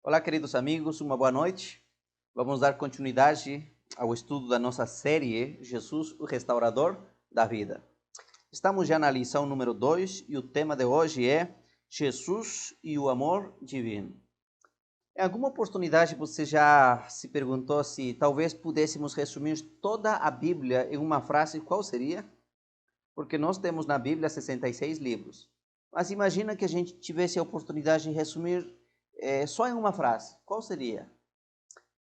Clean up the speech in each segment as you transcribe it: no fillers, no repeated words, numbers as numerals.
Olá, queridos amigos, uma boa noite. Vamos dar continuidade ao estudo da nossa série Jesus, o Restaurador da Vida. Estamos já na lição número 2 e o tema de hoje é Jesus e o amor divino. Em alguma oportunidade você já se perguntou se talvez pudéssemos resumir toda a Bíblia em uma frase, qual seria? Porque nós temos na Bíblia 66 livros. Mas imagina que a gente tivesse a oportunidade de resumir só em uma frase. Qual seria?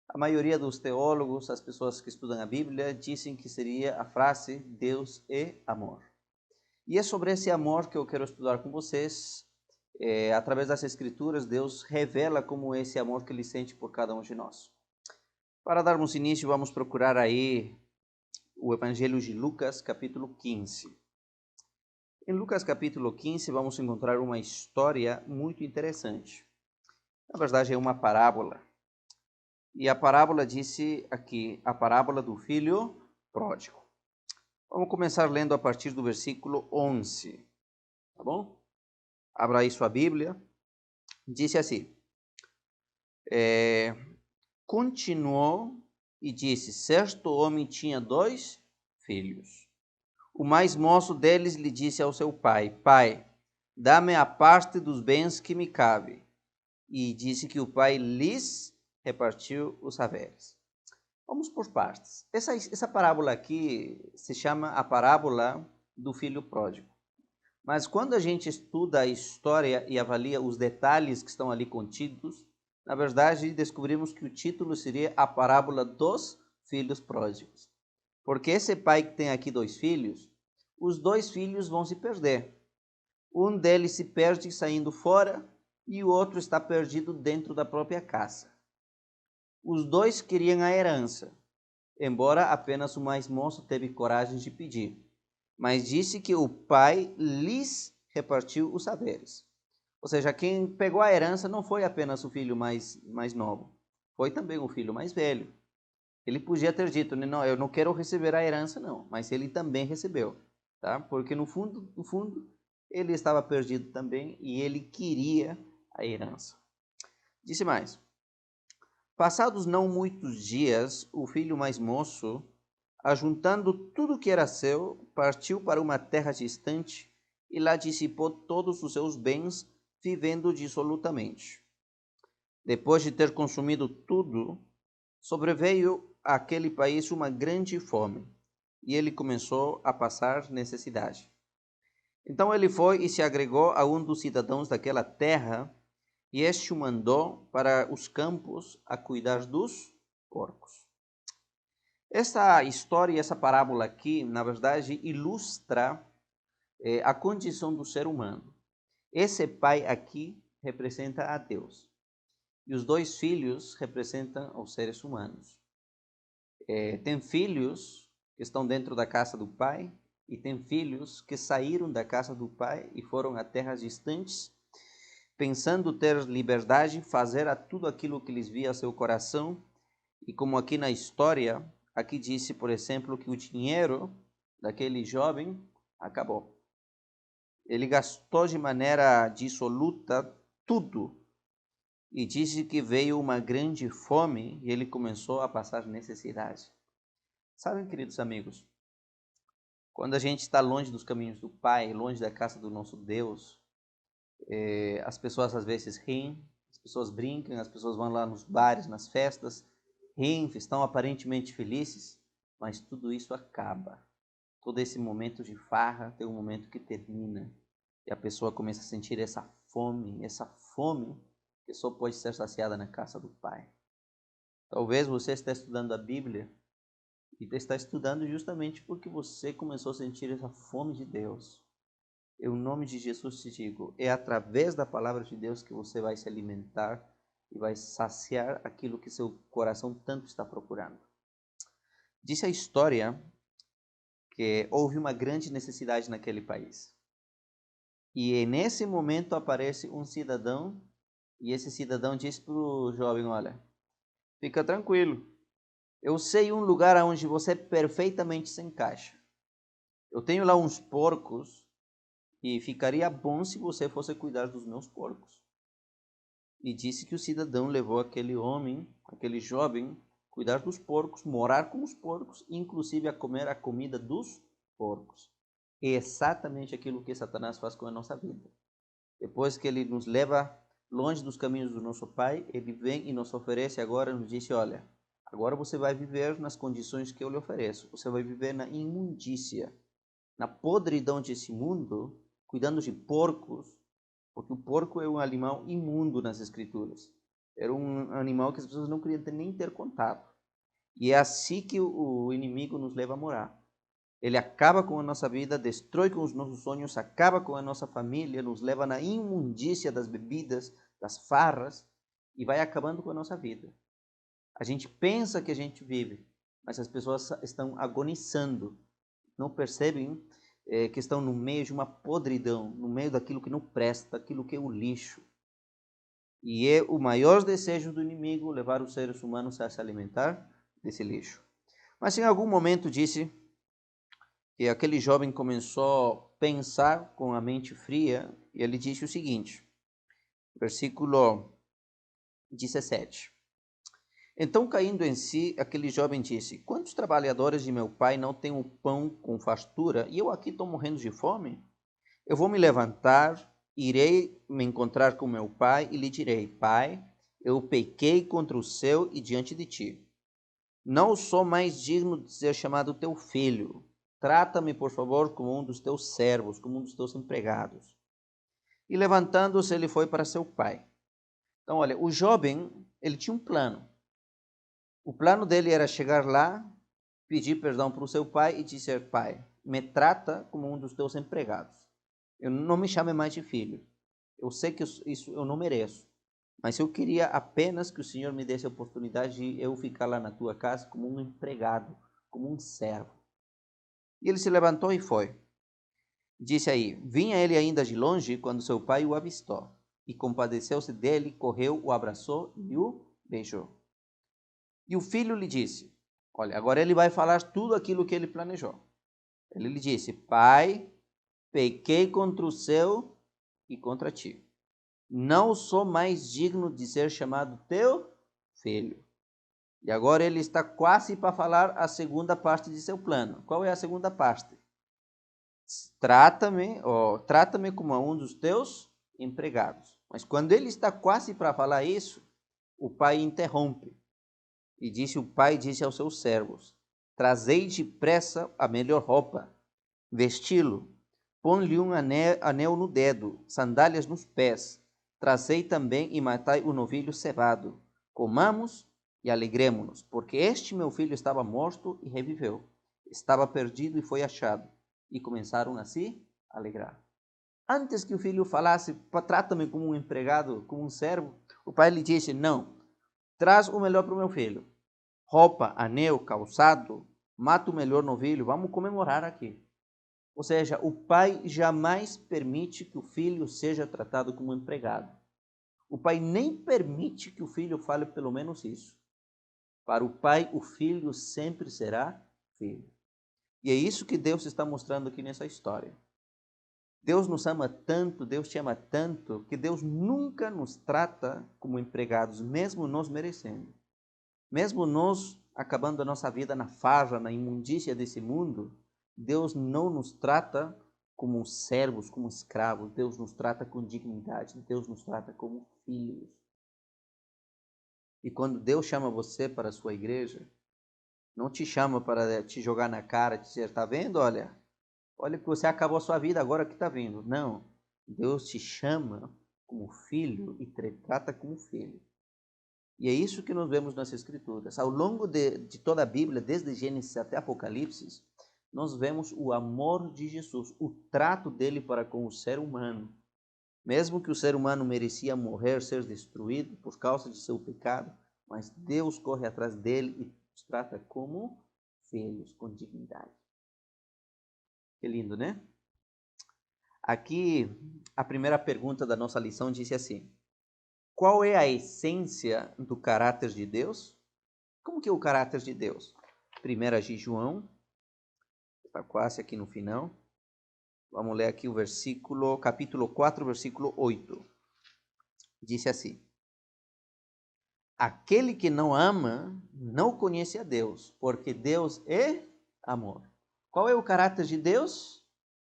A maioria dos teólogos, as pessoas que estudam a Bíblia, dizem que seria a frase Deus é amor. E é sobre esse amor que eu quero estudar com vocês. Através das Escrituras, Deus revela como é esse amor que Ele sente por cada um de nós. Para darmos início, vamos procurar aí o Evangelho de Lucas, capítulo 15. Em Lucas, capítulo 15, vamos encontrar uma história muito interessante. Na verdade, é uma parábola. E a parábola disse aqui, a parábola do filho pródigo. Vamos começar lendo a partir do versículo 11, tá bom? Abra aí sua Bíblia. Disse assim, continuou e disse, certo homem tinha 2 filhos. O mais moço deles lhe disse ao seu pai, pai, dá-me a parte dos bens que me cabe. E disse que o pai lhes repartiu os haveres. Vamos por partes. Essa parábola aqui se chama a parábola do filho pródigo. Mas quando a gente estuda a história e avalia os detalhes que estão ali contidos, na verdade descobrimos que o título seria a parábola dos filhos pródigos. Porque esse pai que tem aqui 2 filhos, os 2 filhos vão se perder. Um deles se perde saindo fora e o outro está perdido dentro da própria casa. Os 2 queriam a herança, embora apenas o mais moço teve coragem de pedir. Mas disse que o pai lhes repartiu os haveres. Ou seja, quem pegou a herança não foi apenas o filho mais novo, foi também o filho mais velho. Ele podia ter dito, não, eu não quero receber a herança não, mas ele também recebeu, tá? Porque no fundo, ele estava perdido também e ele queria a herança. Disse mais, passados não muitos dias, o filho mais moço, ajuntando tudo que era seu, partiu para uma terra distante e lá dissipou todos os seus bens, vivendo dissolutamente. Depois de ter consumido tudo, sobreveio àquele país uma grande fome, e ele começou a passar necessidade. Então ele foi e se agregou a um dos cidadãos daquela terra, e este o mandou para os campos a cuidar dos porcos. Essa história, essa parábola aqui, na verdade, ilustra a condição do ser humano. Esse pai aqui representa a Deus. E os 2 filhos representam os seres humanos. Tem filhos que estão dentro da casa do pai e tem filhos que saíram da casa do pai e foram a terras distantes, pensando ter liberdade, fazer tudo aquilo que lhes via seu coração. E como aqui na história, aqui disse, por exemplo, que o dinheiro daquele jovem acabou. Ele gastou de maneira dissoluta tudo. E disse que veio uma grande fome e ele começou a passar necessidade. Sabem, queridos amigos, quando a gente está longe dos caminhos do Pai, longe da casa do nosso Deus, as pessoas às vezes riem, as pessoas brincam, as pessoas vão lá nos bares, nas festas, riem, estão aparentemente felizes, mas tudo isso acaba. Todo esse momento de farra tem um momento que termina e a pessoa começa a sentir essa fome que só pode ser saciada na casa do Pai. Talvez você esteja estudando a Bíblia e está estudando justamente porque você começou a sentir essa fome de Deus. Em nome de Jesus te digo, é através da palavra de Deus que você vai se alimentar e vai saciar aquilo que seu coração tanto está procurando. Diz a história que houve uma grande necessidade naquele país. E nesse momento aparece um cidadão, e esse cidadão diz para o jovem, olha, fica tranquilo, eu sei um lugar onde você perfeitamente se encaixa. Eu tenho lá uns porcos, e ficaria bom se você fosse cuidar dos meus porcos. E disse que o cidadão levou aquele homem, aquele jovem, cuidar dos porcos, morar com os porcos, inclusive a comer a comida dos porcos. É exatamente aquilo que Satanás faz com a nossa vida. Depois que ele nos leva longe dos caminhos do nosso Pai, ele vem e nos oferece agora, nos diz, olha, agora você vai viver nas condições que eu lhe ofereço. Você vai viver na imundícia, na podridão desse mundo, cuidando de porcos, porque o porco é um animal imundo nas escrituras. Era um animal que as pessoas não queriam nem ter contato. E é assim que o inimigo nos leva a morar. Ele acaba com a nossa vida, destrói com os nossos sonhos, acaba com a nossa família, nos leva na imundícia das bebidas, das farras, e vai acabando com a nossa vida. A gente pensa que a gente vive, mas as pessoas estão agonizando, não percebem que estão no meio de uma podridão, no meio daquilo que não presta, daquilo que é o lixo. E é o maior desejo do inimigo levar os seres humanos a se alimentar desse lixo. Mas em algum momento disse que aquele jovem começou a pensar com a mente fria, e ele disse o seguinte, versículo 17. Então, caindo em si, aquele jovem disse, quantos trabalhadores de meu pai não têm o pão com fartura, e eu aqui estou morrendo de fome? Eu vou me levantar, irei me encontrar com meu pai, e lhe direi, pai, eu pequei contra o céu e diante de ti. Não sou mais digno de ser chamado teu filho. Trata-me, por favor, como um dos teus servos, como um dos teus empregados. E levantando-se, ele foi para seu pai. Então, olha, o jovem, ele tinha um plano. O plano dele era chegar lá, pedir perdão para o seu pai e dizer, pai, me trata como um dos teus empregados. Eu não me chame mais de filho. Eu sei que isso eu não mereço. Mas eu queria apenas que o Senhor me desse a oportunidade de eu ficar lá na tua casa como um empregado, como um servo. E ele se levantou e foi. Disse aí, vinha ele ainda de longe quando seu pai o avistou. E compadeceu-se dele, correu, o abraçou e o beijou. E o filho lhe disse, olha, agora ele vai falar tudo aquilo que ele planejou. Ele lhe disse, pai, pequei contra o céu e contra ti. Não sou mais digno de ser chamado teu filho. E agora ele está quase para falar a segunda parte de seu plano. Qual é a segunda parte? Trata-me como um dos teus empregados. Mas quando ele está quase para falar isso, o pai interrompe. E o pai disse aos seus servos, trazei depressa a melhor roupa, vesti-lo, põe-lhe um anel no dedo, sandálias nos pés, trazei também e matai o novilho cevado. Comamos e alegremo-nos, porque este meu filho estava morto e reviveu, estava perdido e foi achado. E começaram a se alegrar. Antes que o filho falasse, trata-me como um empregado, como um servo, o pai lhe disse, não, traz o melhor para o meu filho. Roupa, anel, calçado, mata o melhor novilho, vamos comemorar aqui. Ou seja, o pai jamais permite que o filho seja tratado como empregado. O pai nem permite que o filho fale pelo menos isso. Para o pai, o filho sempre será filho. E é isso que Deus está mostrando aqui nessa história. Deus nos ama tanto, Deus te ama tanto, que Deus nunca nos trata como empregados, mesmo nós merecendo. Mesmo nós acabando a nossa vida na farra, na imundícia desse mundo, Deus não nos trata como servos, como escravos. Deus nos trata com dignidade. Deus nos trata como filhos. E quando Deus chama você para a sua igreja, não te chama para te jogar na cara, te dizer, está vendo? Olha que você acabou a sua vida, agora que está vindo. Não. Deus te chama como filho e te trata como filho. E é isso que nós vemos nas Escrituras. Ao longo de toda a Bíblia, desde Gênesis até Apocalipse, nós vemos o amor de Jesus, o trato dele para com o ser humano. Mesmo que o ser humano merecia morrer, ser destruído por causa de seu pecado, mas Deus corre atrás dele e os trata como filhos, com dignidade. Que lindo, né? Aqui, a primeira pergunta da nossa lição disse assim: qual é a essência do caráter de Deus? Como que é o caráter de Deus? 1 de João, está quase aqui no final. Vamos ler aqui o capítulo 4, versículo 8. Diz assim: aquele que não ama não conhece a Deus, porque Deus é amor. Qual é o caráter de Deus?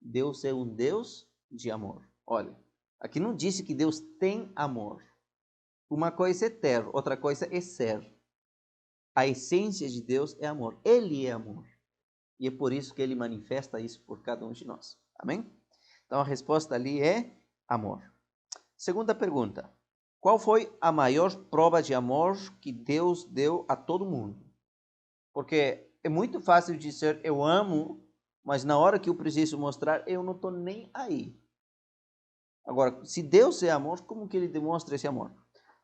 Deus é um Deus de amor. Olha, aqui não disse que Deus tem amor. Uma coisa é ter, outra coisa é ser. A essência de Deus é amor. Ele é amor. E é por isso que ele manifesta isso por cada um de nós. Amém? Então a resposta ali é amor. Segunda pergunta. Qual foi a maior prova de amor que Deus deu a todo mundo? Porque é muito fácil dizer eu amo, mas na hora que eu preciso mostrar, eu não estou nem aí. Agora, se Deus é amor, como que ele demonstra esse amor?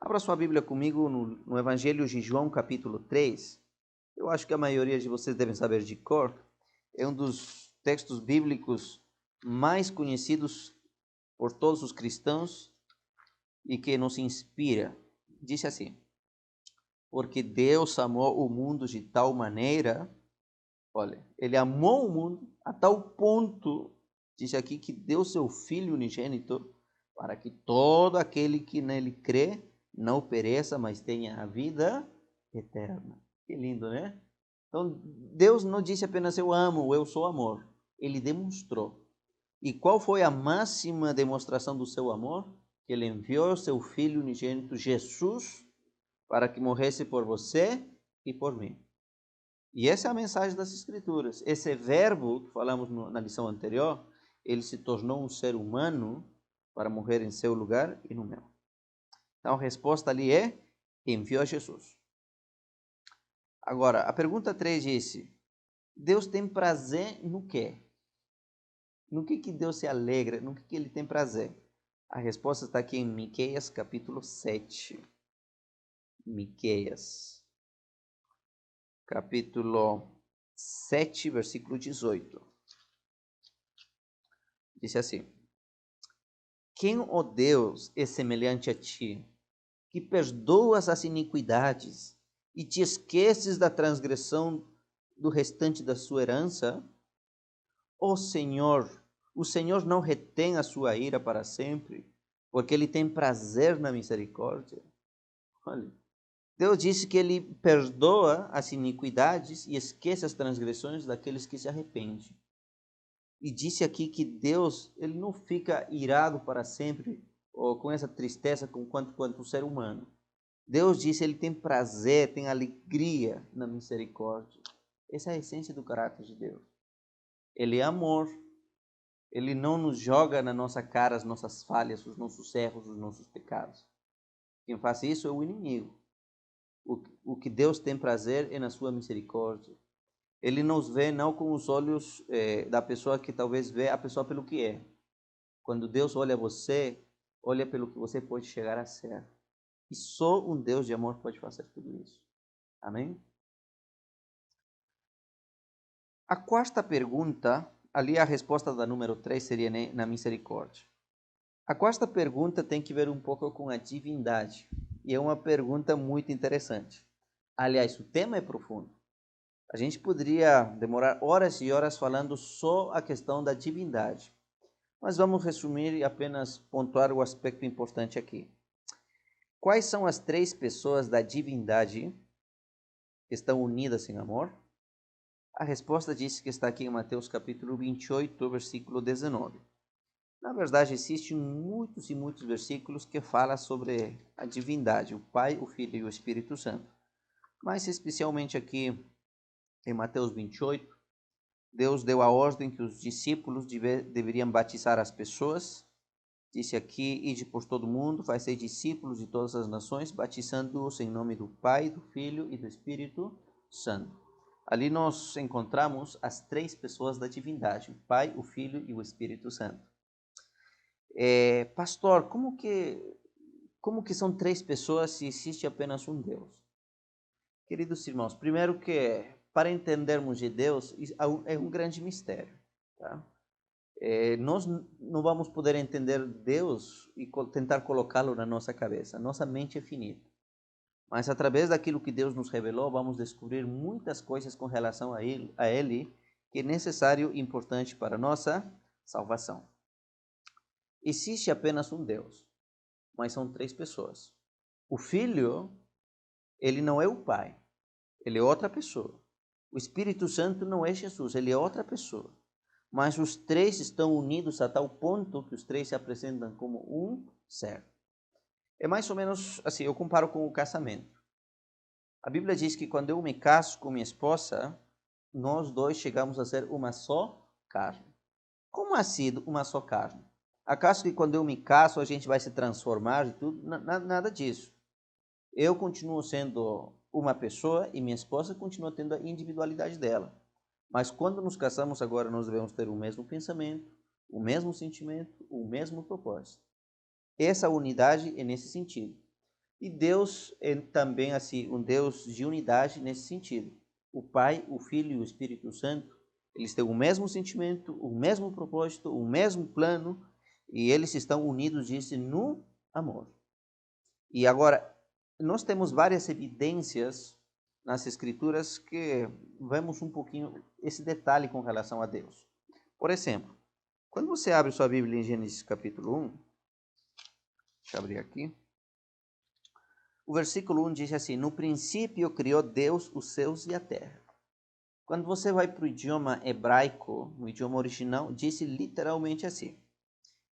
Abra sua Bíblia comigo no Evangelho de João, capítulo 3. Eu acho que a maioria de vocês devem saber de cor. É um dos textos bíblicos mais conhecidos por todos os cristãos e que nos inspira. Diz assim: porque Deus amou o mundo de tal maneira, olha, ele amou o mundo a tal ponto, diz aqui, que deu seu Filho unigênito, para que todo aquele que nele crê não pereça, mas tenha a vida eterna. Que lindo, né? Então, Deus não disse apenas eu amo, eu sou amor. Ele demonstrou. E qual foi a máxima demonstração do seu amor? Que ele enviou seu Filho unigênito, Jesus, para que morresse por você e por mim. E essa é a mensagem das Escrituras. Esse verbo que falamos na lição anterior, ele se tornou um ser humano para morrer em seu lugar e no meu. Então a resposta ali é: enviou Jesus. Agora, a pergunta 3 disse: Deus tem prazer no quê? No que Deus se alegra? No que ele tem prazer? A resposta está aqui em Miqueias capítulo 7. Miqueias capítulo 7, versículo 18. Diz assim: Quem, ó Deus, é semelhante a ti, que perdoas as iniquidades e te esqueces da transgressão do restante da sua herança? Ó Senhor, o Senhor não retém a sua ira para sempre, porque ele tem prazer na misericórdia. Olha, Deus disse que ele perdoa as iniquidades e esquece as transgressões daqueles que se arrependem. E disse aqui que Deus, ele não fica irado para sempre, ou com essa tristeza quanto o ser humano. Deus disse, ele tem prazer, tem alegria na misericórdia. Essa é a essência do caráter de Deus. Ele é amor. Ele não nos joga na nossa cara as nossas falhas, os nossos erros, os nossos pecados. Quem faz isso é o inimigo. O que Deus tem prazer é na sua misericórdia. Ele nos vê não com os olhos da pessoa que talvez vê a pessoa pelo que é. Quando Deus olha você, olha pelo que você pode chegar a ser. E só um Deus de amor pode fazer tudo isso. Amém? A quarta pergunta, ali a resposta da número 3 seria na misericórdia. A quarta pergunta tem que ver um pouco com a divindade. E é uma pergunta muito interessante. Aliás, o tema é profundo. A gente poderia demorar horas e horas falando só a questão da divindade. Mas vamos resumir e apenas pontuar o aspecto importante aqui. Quais são as 3 pessoas da divindade que estão unidas em amor? A resposta diz que está aqui em Mateus capítulo 28, versículo 19. Na verdade, existem muitos e muitos versículos que falam sobre a divindade, o Pai, o Filho e o Espírito Santo. Mas especialmente aqui em Mateus 28, Deus deu a ordem que os discípulos deveriam batizar as pessoas. Disse aqui, ide por todo mundo, vai ser discípulos de todas as nações, batizando-os em nome do Pai, do Filho e do Espírito Santo. Ali nós encontramos as 3 pessoas da divindade, o Pai, o Filho e o Espírito Santo. Pastor, como que são 3 pessoas se existe apenas um Deus? Queridos irmãos, primeiro que para entendermos de Deus é um grande mistério. Tá? Nós não vamos poder entender Deus e tentar colocá-lo na nossa cabeça. Nossa mente é finita. Mas através daquilo que Deus nos revelou, vamos descobrir muitas coisas com relação a Ele que é necessário e importante para a nossa salvação. Existe apenas um Deus, mas são 3 pessoas. O Filho ele não é o Pai, ele é outra pessoa. O Espírito Santo não é Jesus, ele é outra pessoa. Mas os três estão unidos a tal ponto que os três se apresentam como um ser. É mais ou menos assim, eu comparo com o casamento. A Bíblia diz que quando eu me caso com minha esposa, nós dois chegamos a ser uma só carne. Como assim uma só carne? Acaso que quando eu me caso a gente vai se transformar e tudo? Nada disso. Eu continuo sendo uma pessoa e minha esposa continua tendo a individualidade dela. Mas quando nos casamos agora, nós devemos ter o mesmo pensamento, o mesmo sentimento, o mesmo propósito. Essa unidade é nesse sentido. E Deus é também assim um Deus de unidade nesse sentido. O Pai, o Filho e o Espírito Santo, eles têm o mesmo sentimento, o mesmo propósito, o mesmo plano, e eles estão unidos, disse, no amor. E agora, nós temos várias evidências nas Escrituras que vemos um pouquinho esse detalhe com relação a Deus. Por exemplo, quando você abre sua Bíblia em Gênesis capítulo 1, deixa eu abrir aqui, o versículo 1 diz assim: no princípio criou Deus os céus e a terra. Quando você vai para o idioma hebraico, no idioma original, diz literalmente assim: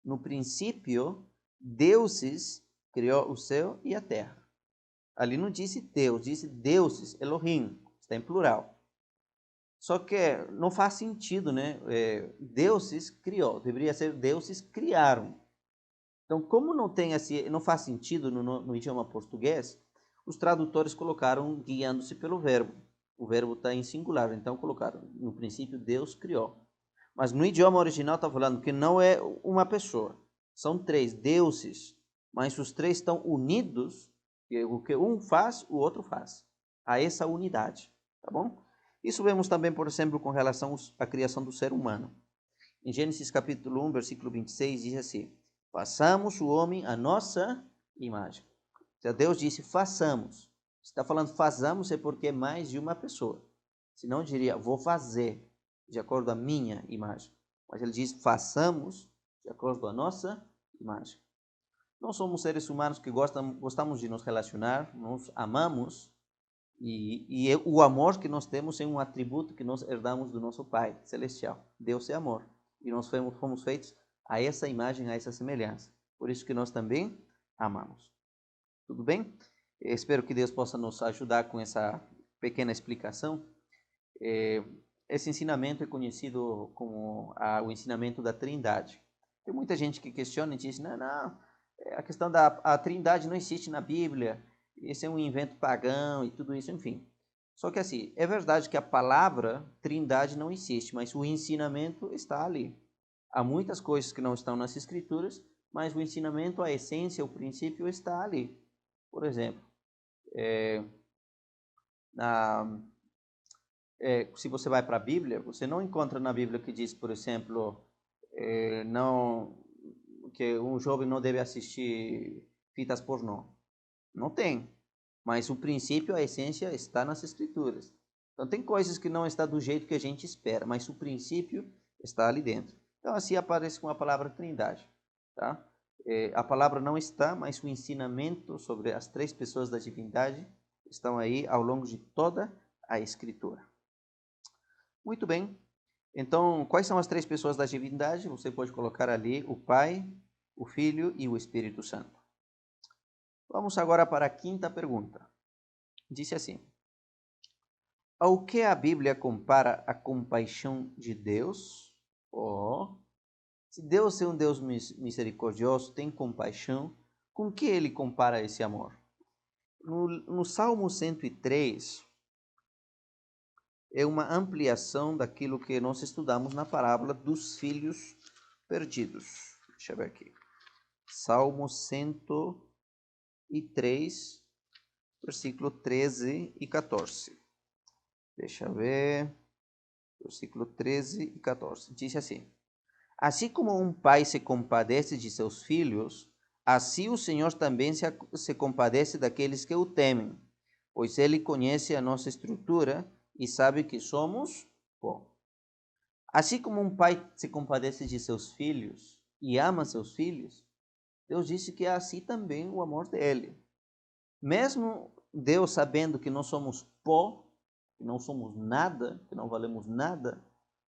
no princípio, deuses criou o céu e a terra. Ali não disse Deus, disse deuses, Elohim, está em plural. Só que não faz sentido, né? Deuses criou, deveria ser deuses criaram. Então, como não faz sentido no idioma português, os tradutores colocaram guiando-se pelo verbo. O verbo está em singular, então colocaram, no princípio, Deus criou. Mas no idioma original está falando que não é uma pessoa, são três deuses, mas os três estão unidos, e o que um faz, o outro faz. Há essa unidade, tá bom? Isso vemos também, por exemplo, com relação à criação do ser humano. Em Gênesis capítulo 1, versículo 26, diz assim: façamos o homem à nossa imagem. Então, Deus disse, façamos. Se está falando façamos é porque é mais de uma pessoa. Senão diria, vou fazer, de acordo com a minha imagem. Mas ele diz, façamos de acordo com a nossa imagem. Nós somos seres humanos que gostamos de nos relacionar, nos amamos, e o amor que nós temos é um atributo que nós herdamos do nosso Pai Celestial. Deus é amor. E nós fomos feitos a essa imagem, a essa semelhança. Por isso que nós também amamos. Tudo bem? Eu espero que Deus possa nos ajudar com essa pequena explicação. Esse ensinamento é conhecido como o ensinamento da Trindade. Tem muita gente que questiona e diz, não, a questão da Trindade não existe na Bíblia, esse é um invento pagão e tudo isso, enfim. Só que assim, é verdade que a palavra Trindade não existe, mas o ensinamento está ali. Há muitas coisas que não estão nas Escrituras, mas o ensinamento, a essência, o princípio está ali. Por exemplo, se você vai para a Bíblia, você não encontra na Bíblia que diz, por exemplo, que um jovem não deve assistir fitas pornô. Não tem. Mas o princípio, a essência está nas Escrituras. Então tem coisas que não está do jeito que a gente espera, mas o princípio está ali dentro. Então assim aparece com a palavra Trindade, tá? A palavra não está, mas o ensinamento sobre as três pessoas da divindade estão aí ao longo de toda a Escritura. Muito bem. Então, quais são as três pessoas da divindade? Você pode colocar ali o Pai, o Filho e o Espírito Santo. Vamos agora para a quinta pergunta. Disse assim: ao que a Bíblia compara a compaixão de Deus? Se Deus é um Deus misericordioso, tem compaixão, com que ele compara esse amor? No Salmo 103, é uma ampliação daquilo que nós estudamos na parábola dos filhos perdidos. Deixa eu ver aqui. Salmo 103, versículo 13 e 14. Deixa eu ver. Versículo 13 e 14. Diz assim: assim como um pai se compadece de seus filhos, assim o Senhor também se compadece daqueles que o temem, pois ele conhece a nossa estrutura e sabe que somos pó. Assim como um pai se compadece de seus filhos e ama seus filhos, Deus disse que é assim também o amor dele. Mesmo Deus, sabendo que nós somos pó, que não somos nada, que não valemos nada,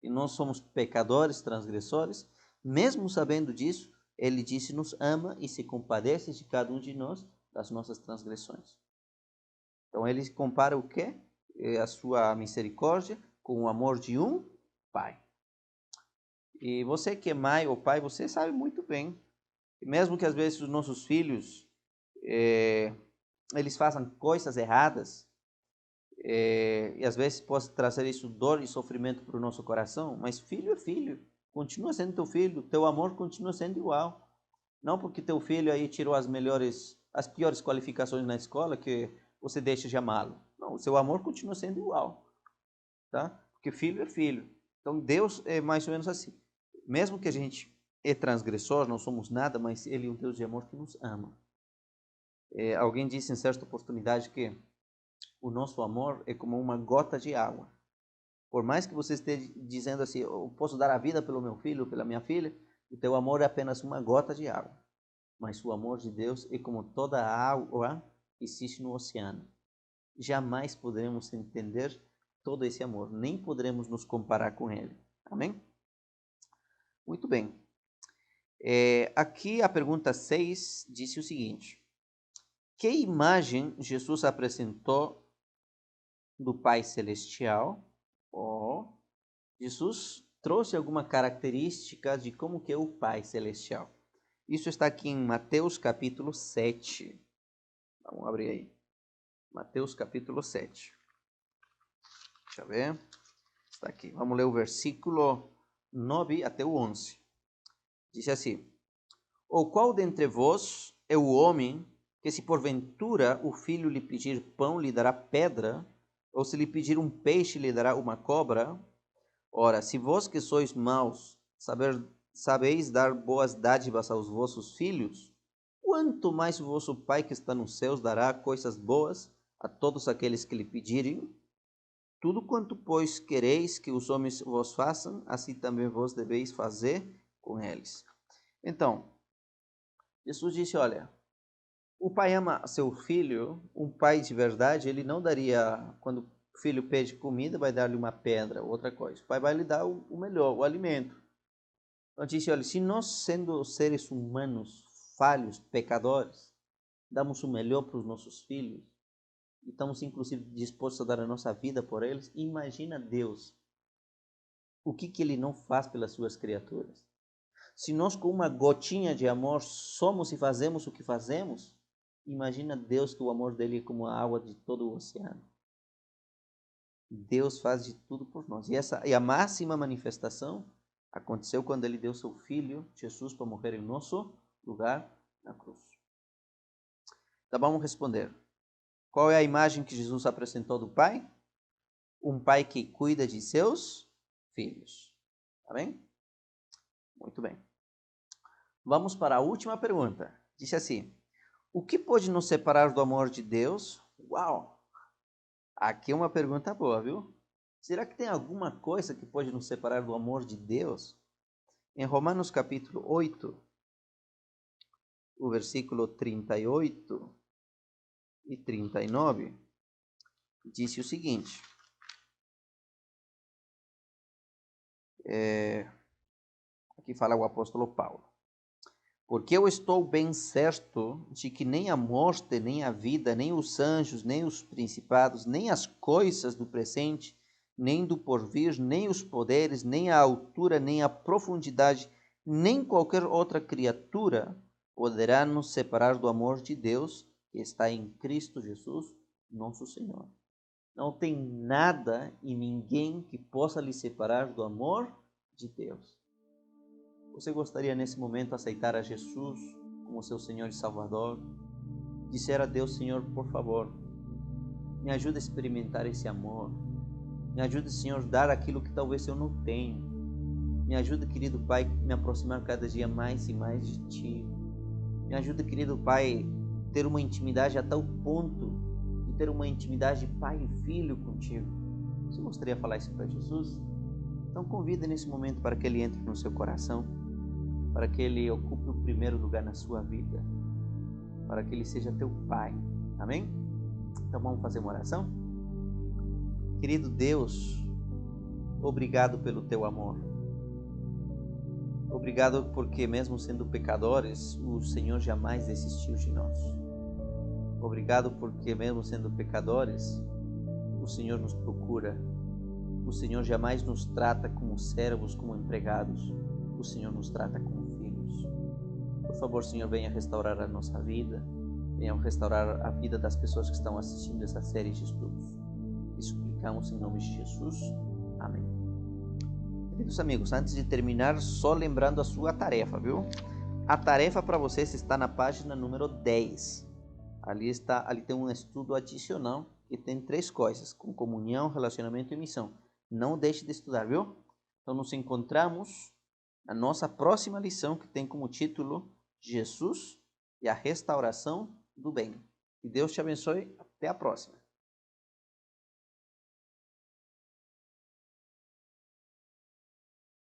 e nós somos pecadores, transgressores, mesmo sabendo disso, Ele disse nos ama e se compadece de cada um de nós das nossas transgressões. Então ele compara o quê? A sua misericórdia com o amor de um pai. E você que é mãe ou pai, você sabe muito bem, mesmo que às vezes os nossos filhos eles façam coisas erradas, e às vezes pode trazer isso dor e sofrimento para o nosso coração, mas filho é filho, continua sendo teu filho, teu amor continua sendo igual. Não porque teu filho aí tirou as piores qualificações na escola que você deixa de amá-lo. Não, o seu amor continua sendo igual, tá? Porque filho é filho. Então Deus é mais ou menos assim. Mesmo que a gente é transgressor, não somos nada, mas Ele é um Deus de amor que nos ama. Alguém disse em certa oportunidade que o nosso amor é como uma gota de água. Por mais que você esteja dizendo assim, eu posso dar a vida pelo meu filho, pela minha filha, o teu amor é apenas uma gota de água. Mas o amor de Deus é como toda a água que existe no oceano. Jamais poderemos entender todo esse amor, nem poderemos nos comparar com ele. Amém? Muito bem. Aqui a pergunta 6 disse o seguinte: que imagem Jesus apresentou do Pai Celestial? Jesus trouxe alguma característica de como que é o Pai Celestial. Isso está aqui em Mateus capítulo 7. Vamos abrir aí. Mateus capítulo 7. Deixa eu ver. Está aqui. Vamos ler o versículo 9 até o 11. Diz assim: ou qual dentre vós é o homem que, se porventura o filho lhe pedir pão, lhe dará pedra? Ou se lhe pedir um peixe, lhe dará uma cobra? Ora, se vós que sois maus, sabeis dar boas dádivas aos vossos filhos, quanto mais o vosso Pai que está nos céus dará coisas boas a todos aqueles que lhe pedirem? Tudo quanto, pois, quereis que os homens vos façam, assim também vós deveis fazer com eles. Então, Jesus disse, olha, o pai ama seu filho, um pai de verdade, ele não daria, quando o filho pede comida, vai dar-lhe uma pedra, outra coisa. O pai vai lhe dar o melhor, o alimento. Então disse, olha, se nós, sendo seres humanos, falhos, pecadores, damos o melhor para os nossos filhos, e estamos inclusive dispostos a dar a nossa vida por eles, imagina Deus, o que Ele não faz pelas suas criaturas. Se nós com uma gotinha de amor somos e fazemos o que fazemos, imagina Deus, que o amor dele é como a água de todo o oceano. Deus faz de tudo por nós. E a máxima manifestação aconteceu quando ele deu seu filho, Jesus, para morrer em nosso lugar na cruz. Então vamos responder. Qual é a imagem que Jesus apresentou do Pai? Um pai que cuida de seus filhos. Amém? Muito bem. Vamos para a última pergunta. Diz assim: o que pode nos separar do amor de Deus? Uau! Aqui é uma pergunta boa, viu? Será que tem alguma coisa que pode nos separar do amor de Deus? Em Romanos capítulo 8, o versículo 38 e 39, disse o seguinte. Aqui fala o apóstolo Paulo. Porque eu estou bem certo de que nem a morte, nem a vida, nem os anjos, nem os principados, nem as coisas do presente, nem do porvir, nem os poderes, nem a altura, nem a profundidade, nem qualquer outra criatura poderá nos separar do amor de Deus que está em Cristo Jesus, nosso Senhor. Não tem nada e ninguém que possa lhe separar do amor de Deus. Você gostaria nesse momento aceitar a Jesus como seu Senhor e Salvador? Dizer a Deus, Senhor, por favor, me ajuda a experimentar esse amor. Me ajuda, Senhor, a dar aquilo que talvez eu não tenho. Me ajuda, querido Pai, a me aproximar cada dia mais e mais de Ti. Me ajuda, querido Pai, a ter uma intimidade a tal ponto de ter uma intimidade de pai e filho contigo. Você gostaria de falar isso para Jesus? Então convida nesse momento para que Ele entre no seu coração, para que Ele ocupe o primeiro lugar na sua vida, para que Ele seja teu Pai. Amém? Então vamos fazer uma oração? Querido Deus, obrigado pelo teu amor. Obrigado porque mesmo sendo pecadores, o Senhor jamais desistiu de nós. Obrigado porque mesmo sendo pecadores, o Senhor nos procura. O Senhor jamais nos trata como servos, como empregados. O Senhor nos trata como filhos. Por favor, Senhor, venha restaurar a nossa vida. Venha restaurar a vida das pessoas que estão assistindo essa série de estudos. E suplicamos em nome de Jesus. Amém. Queridos amigos, antes de terminar, só lembrando a sua tarefa, viu? A tarefa para vocês está na página número 10. Ali tem um estudo adicional que tem 3 coisas, com comunhão, relacionamento e missão. Não deixe de estudar, viu? Então nos encontramos na nossa próxima lição, que tem como título Jesus e a restauração do bem. Que Deus te abençoe. Até a próxima.